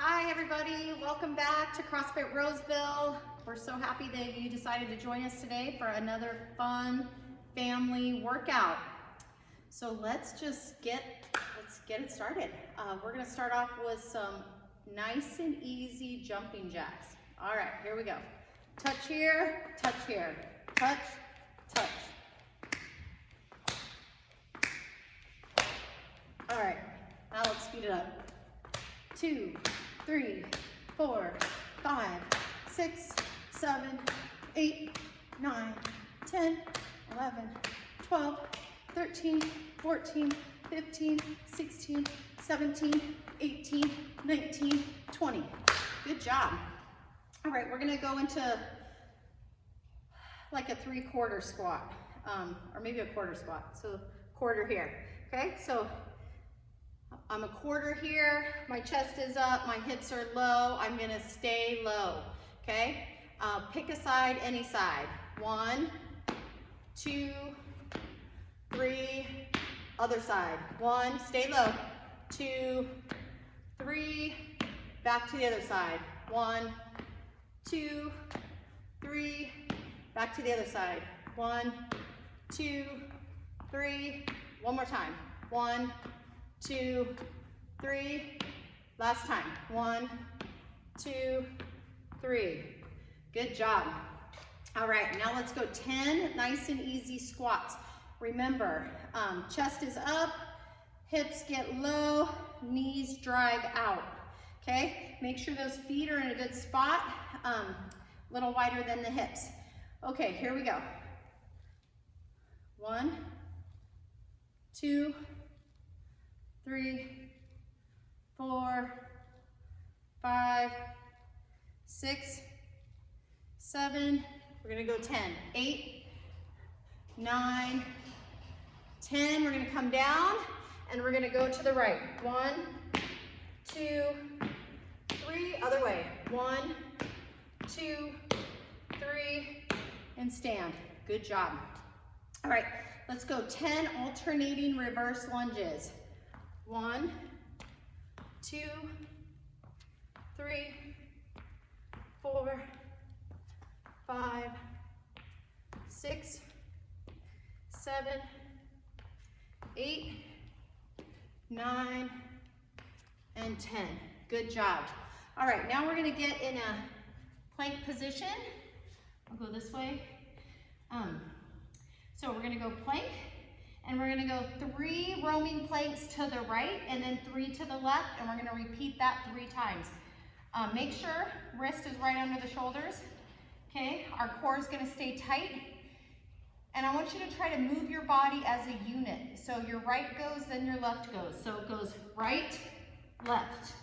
Hi everybody, welcome back to CrossFit Roseville. We're so happy that you decided to join us today for another fun family workout. So let's get it started. We're gonna start off with some nice and easy jumping jacks. All right, here we go. Touch here, touch, touch. All right, now let's speed it up. 2, 3, 4, 5, 6, 7, 8, 9, 10, 11, 12, 13, 14, 15, 16, 17, 18, 19, 20. Good job. All right, we're gonna go into like a 3/4 squat, or maybe a quarter squat. So quarter here, okay? So I'm a quarter here, my chest is up, my hips are low, I'm gonna stay low, okay? Pick a side, any side. 1, 2, 3, other side. 1, stay low. 2, 3, back to the other side. 1, 2, 3, back to the other side. 1, 2, 3, one more time. 1, 2, 3, last time. 1, 2, 3. Good job. All right, now let's go 10 nice and easy squats. Remember, chest is up, hips get low, knees drive out, okay? Make sure those feet are in a good spot, a little wider than the hips. Okay, here we go. 1, 2, 3, 4, 5, 6, 7, we're gonna go 10, 8, 9, 10, we're gonna come down and we're gonna go to the right. 1, 2, 3, other way. 1, 2, 3, and stand. Good job. All right, let's go 10 alternating reverse lunges. 1, 2, 3, 4, 5, 6, 7, 8, 9, and 10. Good job. All right, now we're gonna get in a plank position. I'll go this way. So we're gonna go plank, and we're gonna go 3 roaming planks to the right and then 3 to the left, and we're gonna repeat that 3 times. Make sure wrist is right under the shoulders, okay? Our core is gonna stay tight, and I want you to try to move your body as a unit. So your right goes, then your left goes. So it goes right, left,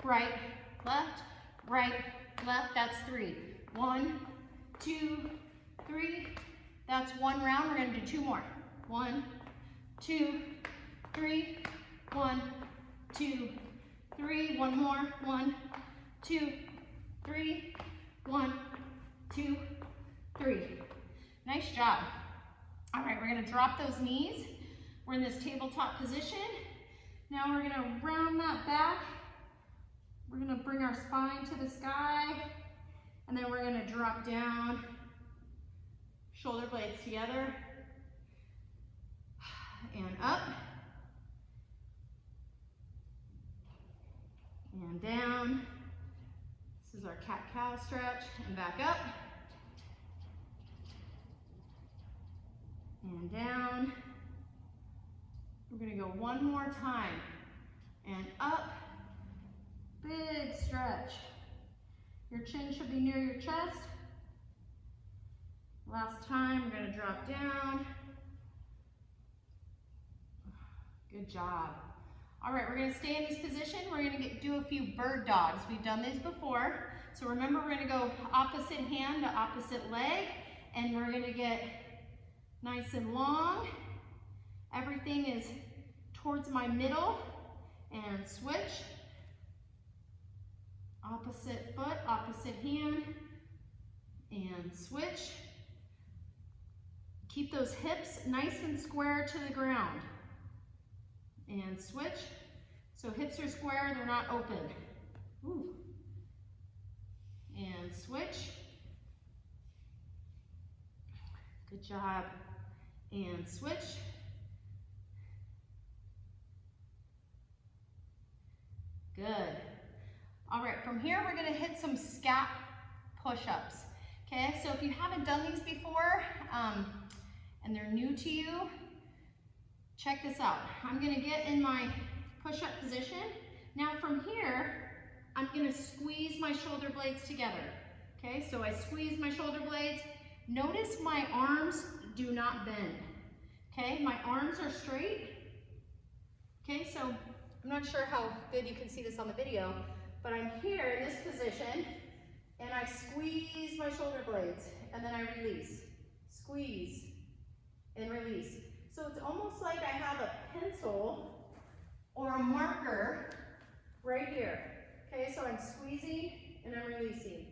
right, left, right, left. That's 3. 1, 2, 3. That's 1 round. We're gonna do 2 more. 1, 2, 3, 1, 2, 3, one more, 1, 2, 3, 1, 2, 3. Nice job. All right, we're gonna drop those knees. We're in this tabletop position. Now we're gonna round that back. We're gonna bring our spine to the sky, and then we're gonna drop down, shoulder blades together, and up, and down. This is our cat-cow stretch, and back up, and down. We're gonna go one more time, and up, big stretch. Your chin should be near your chest. Last time, we're gonna drop down. Good job. All right, we're gonna stay in this position. We're gonna do a few bird dogs. We've done these before. So remember, we're gonna go opposite hand to opposite leg, and we're gonna get nice and long. Everything is towards my middle, and switch. Opposite foot, opposite hand, and switch. Keep those hips nice and square to the ground. And switch. So hips are square, they're not open. Ooh. And switch. Good job. And switch. Good. All right, from here we're gonna hit some scap push-ups. Okay, so if you haven't done these before and they're new to you, check this out. I'm gonna get in my push-up position. Now from here, I'm gonna squeeze my shoulder blades together. Okay, so I squeeze my shoulder blades. Notice my arms do not bend. Okay, my arms are straight. Okay, so I'm not sure how good you can see this on the video, but I'm here in this position and I squeeze my shoulder blades and then I release. Squeeze and release. So it's almost like I have a pencil or a marker right here. Okay, so I'm squeezing and I'm releasing.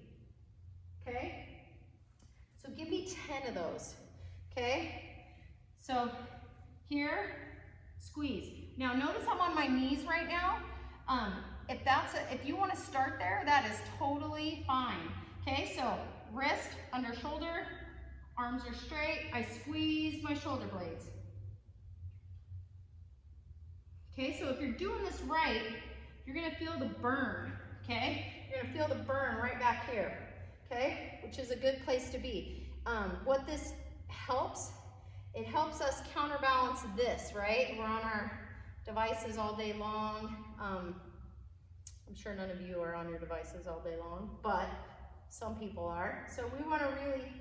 Okay? So give me 10 of those. Okay? So here, squeeze. Now notice I'm on my knees right now. If you want to start there, that is totally fine. Okay, so wrist under shoulder, arms are straight. I squeeze my shoulder blades. Okay, so if you're doing this right, you're gonna feel the burn. Okay, you're gonna feel the burn right back here. Okay, which is a good place to be. What this helps, it helps us counterbalance this, right? We're on our devices all day long. I'm sure none of you are on your devices all day long, but some people are. So we want to really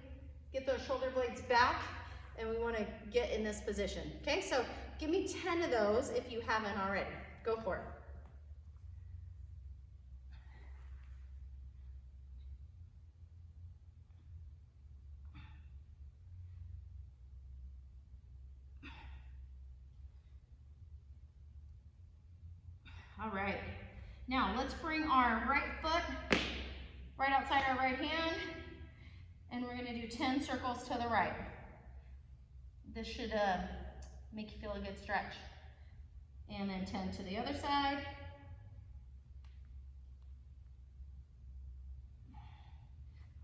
get those shoulder blades back and we want to get in this position. Okay, so give me 10 of those if you haven't already. Go for it. All right, now let's bring our right foot right outside our right hand, and we're gonna do 10 circles to the right. This should make you feel a good stretch. And then 10 to the other side.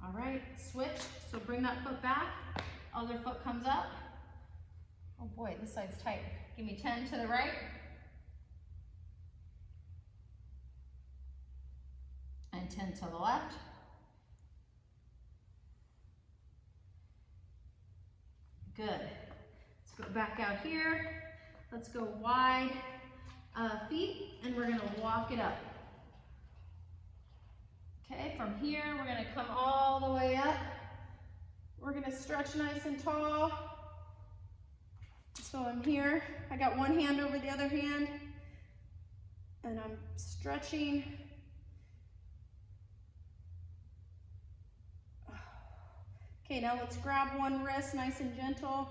All right, switch, so bring that foot back, other foot comes up. Oh boy, this side's tight. Give me 10 to the right. And 10 to the left. Good. Let's go back out here. Let's go wide feet, and we're gonna walk it up. Okay, from here, we're gonna come all the way up. We're gonna stretch nice and tall. So I'm here, I got one hand over the other hand, and I'm stretching. Okay, now let's grab one wrist, nice and gentle,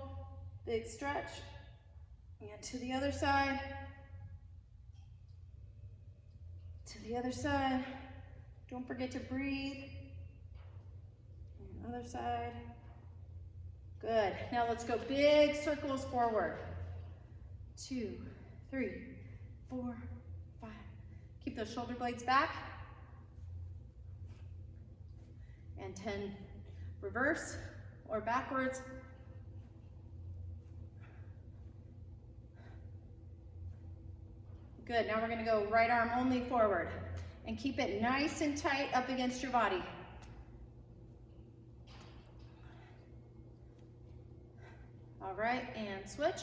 big stretch, and to the other side, to the other side. Don't forget to breathe. And other side. Good, now let's go big circles forward. 2, 3, 4, 5. Keep those shoulder blades back. And 10. Reverse or backwards. Good, now we're gonna go right arm only forward and keep it nice and tight up against your body. All right, and switch.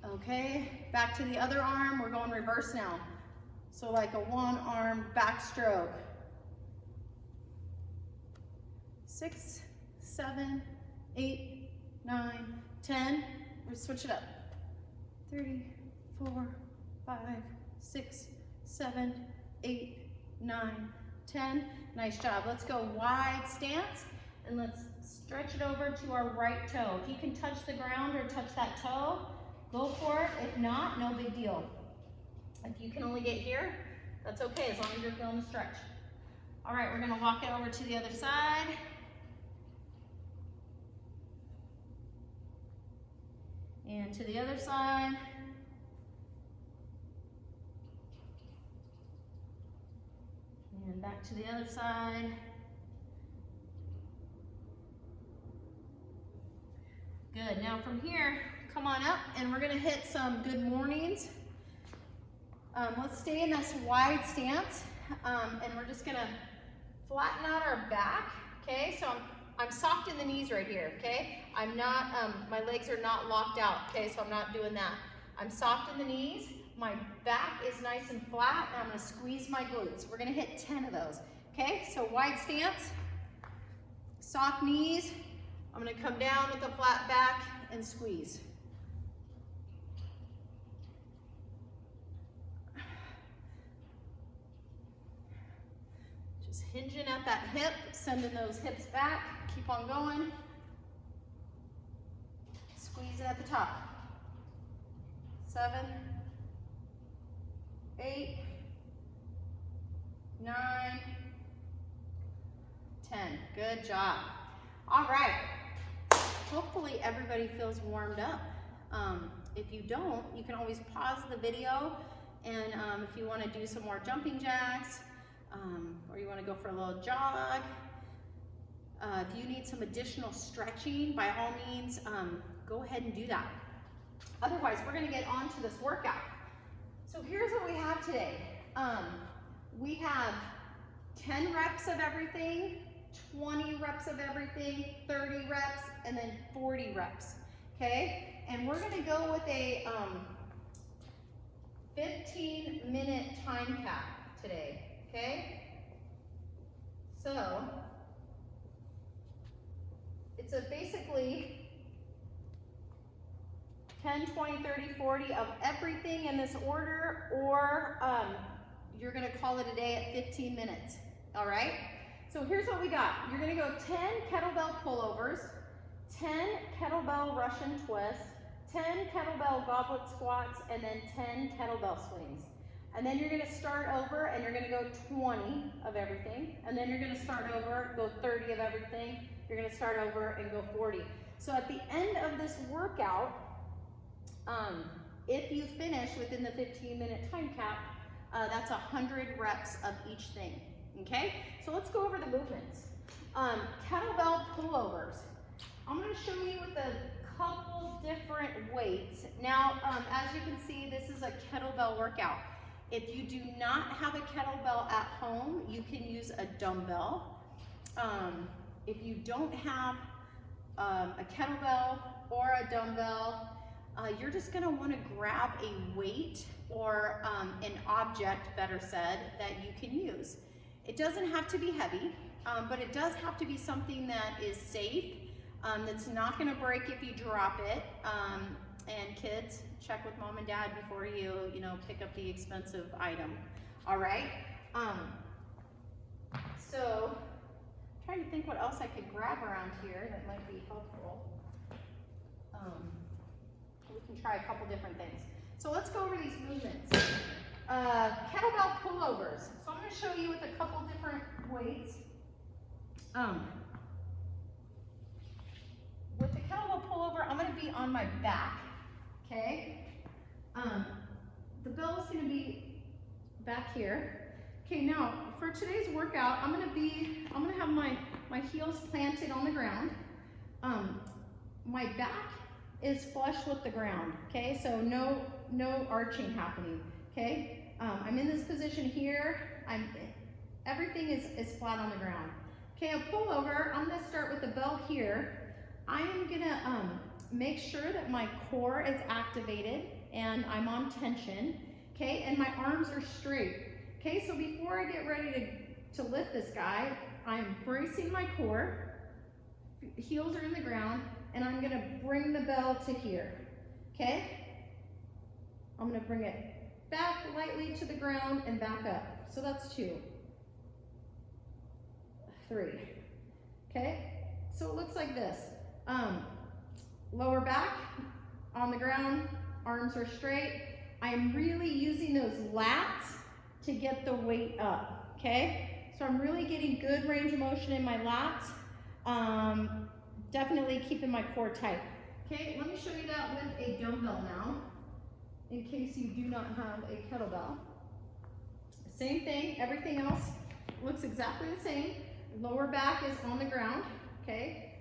Okay, back to the other arm. We're going reverse now. So like a one arm backstroke. 6, 7, 8, 9, 10. We switch it up. 3, 4, 5, 6, 7, 8, 9, 10. Nice job. Let's go wide stance and let's stretch it over to our right toe. If you can touch the ground or touch that toe, go for it. If not, no big deal. If you can only get here, that's okay as long as you're feeling the stretch. All right, we're gonna walk it over to the other side. And to the other side. And back to the other side. Good, now from here, come on up and we're gonna hit some good mornings. Let's stay in this wide stance and we're just gonna flatten out our back, okay? So I'm soft in the knees right here, okay? I'm not, my legs are not locked out, okay? So I'm not doing that. I'm soft in the knees, my back is nice and flat, and I'm gonna squeeze my glutes. We're gonna hit 10 of those, okay? So wide stance, soft knees. I'm gonna come down with a flat back and squeeze. Just hinging at that hip, sending those hips back, keep on going. Squeeze it at the top. 7, 8, 9, 10. Good job. All right. Hopefully everybody feels warmed up. If you don't, you can always pause the video, and if you want to do some more jumping jacks, or you want to go for a little jog, if you need some additional stretching, by all means, go ahead and do that. Otherwise, we're going to get on to this workout. So here's what we have today. We have 10 reps of everything, 20 reps of everything, 30 reps, and then 40 reps, okay? And we're gonna go with a 15-minute time cap today, okay? So, it's a basically 10, 20, 30, 40 of everything in this order, or you're gonna call it a day at 15 minutes, all right? So here's what we got. You're gonna go 10 kettlebell pullovers, 10 kettlebell Russian twists, 10 kettlebell goblet squats, and then 10 kettlebell swings. And then you're gonna start over and you're gonna go 20 of everything. And then you're gonna start over, go 30 of everything. You're gonna start over and go 40. So at the end of this workout, if you finish within the 15-minute time cap, that's 100 reps of each thing. Okay, so let's go over the movements. Kettlebell pullovers. I'm going to show you with a couple different weights. Now, as you can see, this is a kettlebell workout. If you do not have a kettlebell at home, you can use a dumbbell. If you don't have a kettlebell or a dumbbell, you're just going to want to grab a weight or an object, better said, that you can use. It doesn't have to be heavy, but it does have to be something that is safe, that's not gonna break if you drop it. And kids, check with mom and dad before you pick up the expensive item. All right? So, I'm trying to think what else I could grab around here that might be helpful. We can try a couple different things. So let's go over these movements. Kettlebell pullovers. So I'm going to show you with a couple different weights. With the kettlebell pullover, I'm going to be on my back. Okay. The bell is going to be back here. Okay. Now for today's workout, I'm going to have my heels planted on the ground. My back is flush with the ground. Okay. So no arching happening. Okay. I'm in this position here. Everything is flat on the ground. Okay, a pullover, I'm gonna start with the bell here. I am gonna make sure that my core is activated and I'm on tension, okay, and my arms are straight. Okay, so before I get ready to lift this guy, I'm bracing my core, heels are in the ground, and I'm gonna bring the bell to here, okay? I'm gonna bring it back lightly to the ground and back up. So that's 2, 3, okay? So it looks like this. Lower back on the ground, arms are straight. I am really using those lats to get the weight up, okay? So I'm really getting good range of motion in my lats. Definitely keeping my core tight. Okay, let me show you that with a dumbbell now, in case you do not have a kettlebell. Same thing, everything else looks exactly the same. Lower back is on the ground, okay?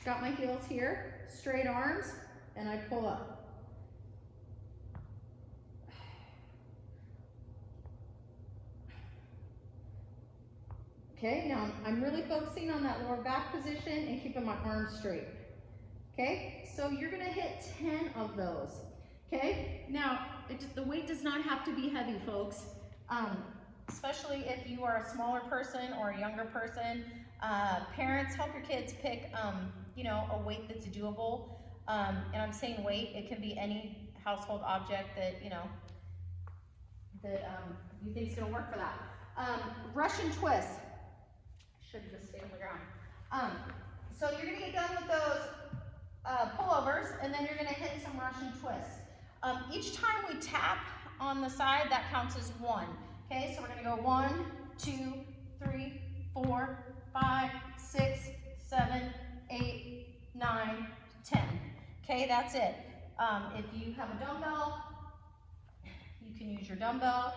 Got my heels here, straight arms, and I pull up. Okay, now I'm really focusing on that lower back position and keeping my arms straight. Okay, so you're gonna hit 10 of those. Okay, now the weight does not have to be heavy, folks. Especially if you are a smaller person or a younger person. Parents, help your kids pick, you know, a weight that's doable. And I'm saying weight, it can be any household object that, you know, that you think is gonna work for that. Russian twist. Should just stay on the ground. So you're gonna get done with those pullovers, and then you're gonna hit some Russian twists. Each time we tap on the side, that counts as 1. Okay, so we're gonna go 1, 2, 3, 4, 5, 6, 7, 8, 9, 10. Okay, that's it. If you have a dumbbell, you can use your dumbbell.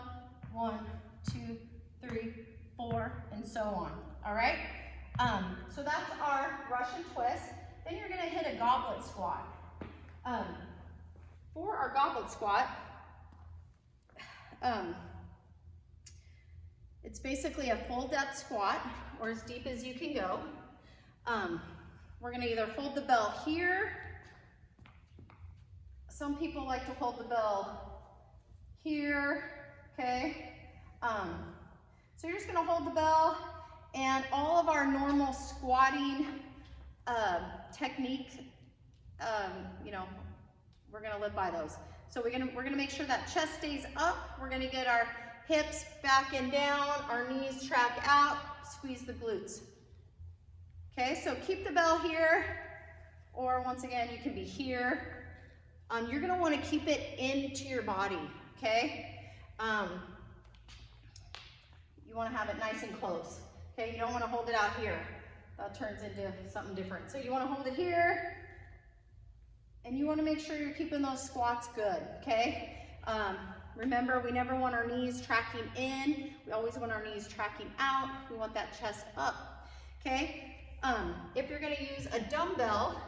1, 2, 3, 4, and so on. All right? So that's our Russian twist. Then you're gonna hit a goblet squat. For our goblet squat, it's basically a full depth squat, or as deep as you can go. We're gonna either hold the bell here. Some people like to hold the bell here, okay? So you're just gonna hold the bell, and all of our normal squatting techniques, you know, we're gonna live by those. So we're gonna make sure that chest stays up. We're gonna get our hips back and down, our knees track out, squeeze the glutes. Okay, so keep the bell here, or once again, you can be here. You're gonna wanna keep it into your body, okay? You wanna have it nice and close, okay? You don't wanna hold it out here. That turns into something different. So you wanna hold it here, and you wanna make sure you're keeping those squats good, okay? Remember, we never want our knees tracking in. We always want our knees tracking out. We want that chest up, okay? If you're gonna use a dumbbell,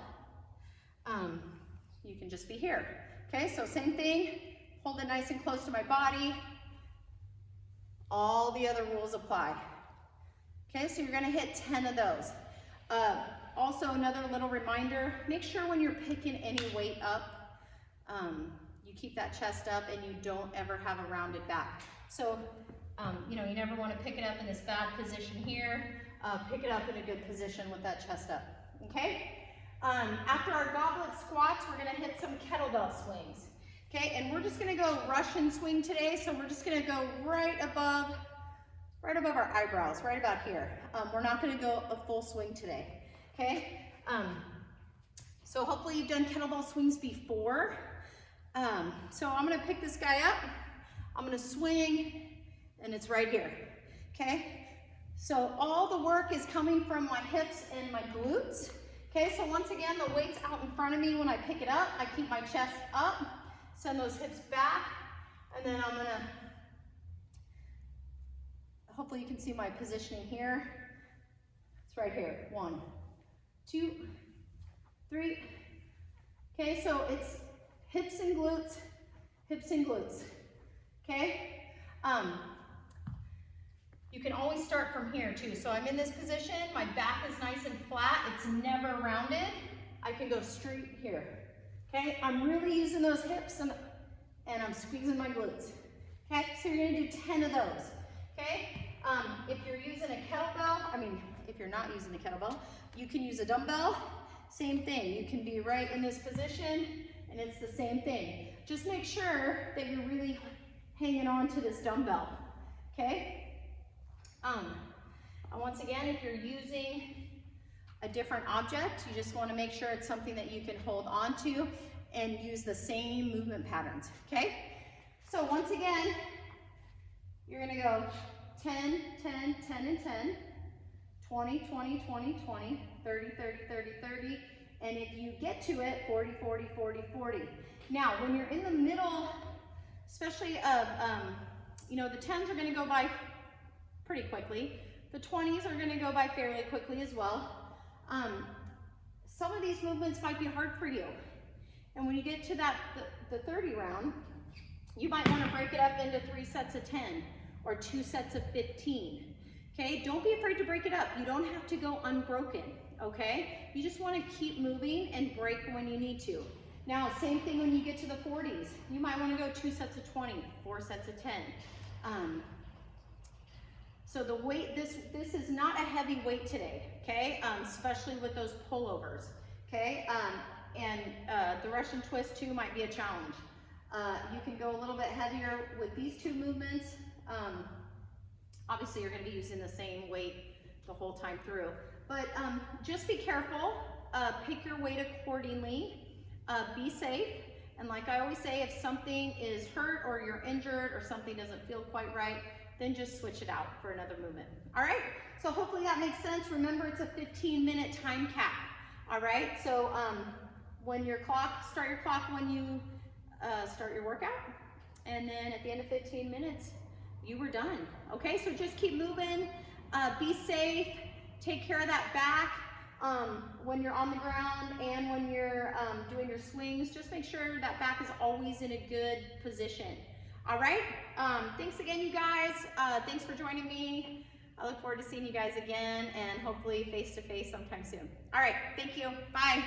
you can just be here, okay? So same thing, hold it nice and close to my body. All the other rules apply. Okay, so you're gonna hit 10 of those. Also, another little reminder, make sure when you're picking any weight up, you keep that chest up and you don't ever have a rounded back. So, you know, you never wanna pick it up in this bad position here. Pick it up in a good position with that chest up, okay? After our goblet squats, we're gonna hit some kettlebell swings. Okay, and we're just gonna go Russian swing today, so we're just gonna go right above our eyebrows, right about here. We're not gonna go a full swing today, okay? So hopefully you've done kettlebell swings before. So I'm gonna pick this guy up, I'm gonna swing, and it's right here, okay? So all the work is coming from my hips and my glutes. Okay, so once again, the weight's out in front of me when I pick it up. I keep my chest up, send those hips back, and then I'm gonna, hopefully you can see my positioning here. It's right here, 1, 2, 3. Okay, so it's hips and glutes, okay? You can always start from here too. So I'm in this position, my back is nice and flat, it's never rounded. I can go straight here, okay? I'm really using those hips and I'm squeezing my glutes, okay? So you're gonna do 10 of those, okay? If you're using a kettlebell, if you're not using a kettlebell, you can use a dumbbell, same thing. You can be right in this position and it's the same thing. Just make sure that you're really hanging on to this dumbbell, okay? Once again, if you're using a different object, you just want to make sure it's something that you can hold on to and use the same movement patterns, okay? So once again, you're going to go 10, 10, 10, and 10, 20, 20, 20, 20, 30, 30, 30, 30, And if you get to it, 40, 40, 40, 40. Now, when you're in the middle, especially of, you know, the 10s are gonna go by pretty quickly. The 20s are gonna go by fairly quickly as well. Some of these movements might be hard for you. And when you get to that, the 30 round, you might wanna break it up into 3 sets of 10 or 2 sets of 15. Okay, don't be afraid to break it up. You don't have to go unbroken, okay? You just wanna keep moving and break when you need to. Now, same thing when you get to the 40s. You might wanna go 2 sets of 20, 4 sets of 10. So the weight, this is not a heavy weight today, okay? Especially with those pullovers, okay? The Russian twist too might be a challenge. You can go a little bit heavier with these 2 movements. Obviously you're gonna be using the same weight the whole time through. But just be careful, pick your weight accordingly, be safe. And like I always say, if something is hurt or you're injured or something doesn't feel quite right, then just switch it out for another movement. All right, so hopefully that makes sense. Remember, it's a 15-minute time cap. All right, so when your clock, start your clock when you start your workout. And then at the end of 15 minutes, you were done. Okay, so just keep moving, be safe, take care of that back when you're on the ground and when you're doing your swings. Just make sure that back is always in a good position. All right, thanks again, you guys. Thanks for joining me. I look forward to seeing you guys again and hopefully face-to-face sometime soon. All right, thank you, bye.